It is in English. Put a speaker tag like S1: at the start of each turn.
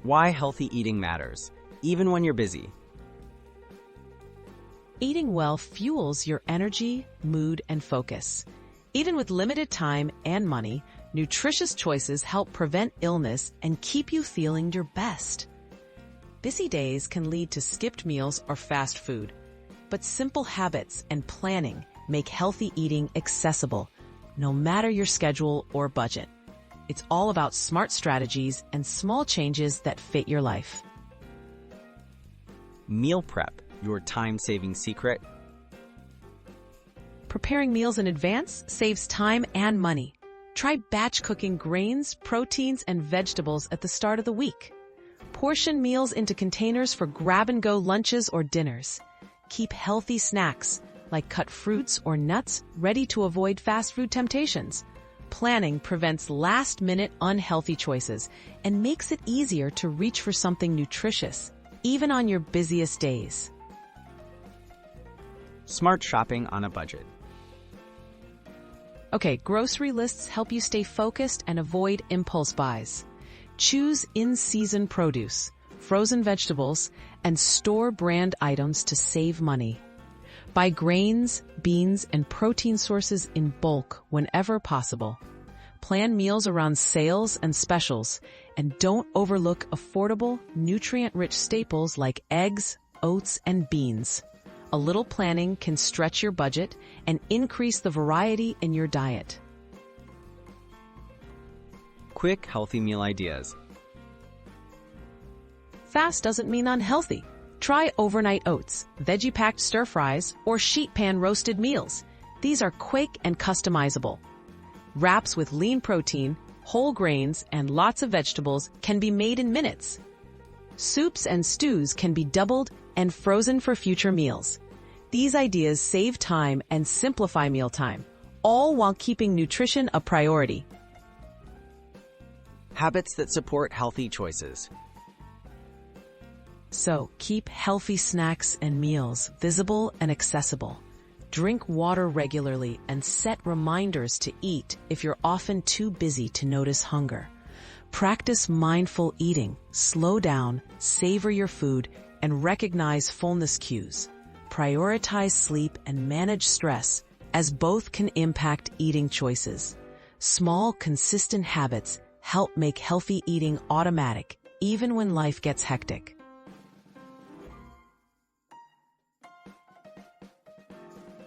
S1: Why healthy eating matters, even when you're busy.
S2: Eating well fuels your energy, mood, and focus. Even with limited time and money, nutritious choices help prevent illness and keep you feeling your best. Busy days can lead to skipped meals or fast food, but simple habits and planning make healthy eating accessible, no matter your schedule or budget. It's all about smart strategies and small changes that fit your life.
S1: Meal prep, your time-saving secret.
S2: Preparing meals in advance saves time and money. Try batch cooking grains, proteins, and vegetables at the start of the week. Portion meals into containers for grab-and-go lunches or dinners. Keep healthy snacks, like cut fruits or nuts, ready to avoid fast food temptations. Planning prevents last-minute unhealthy choices and makes it easier to reach for something nutritious, even on your busiest days.
S1: Smart shopping on a budget.
S2: Okay, grocery lists help you stay focused and avoid impulse buys. Choose in-season produce, frozen vegetables, and store brand items to save money. Buy grains, beans, and protein sources in bulk whenever possible. Plan meals around sales and specials, and don't overlook affordable, nutrient-rich staples like eggs, oats, and beans. A little planning can stretch your budget and increase the variety in your diet.
S1: Quick, healthy meal ideas.
S2: Fast doesn't mean unhealthy. Try overnight oats, veggie-packed stir-fries, or sheet pan roasted meals. These are quick and customizable. Wraps with lean protein, whole grains, and lots of vegetables can be made in minutes. Soups and stews can be doubled and frozen for future meals. These ideas save time and simplify mealtime, all while keeping nutrition a priority.
S1: Habits that support healthy choices.
S2: So, keep healthy snacks and meals visible and accessible. Drink water regularly and set reminders to eat if you're often too busy to notice hunger. Practice mindful eating, slow down, savor your food, and recognize fullness cues. Prioritize sleep and manage stress, as both can impact eating choices. Small, consistent habits help make healthy eating automatic, even when life gets hectic.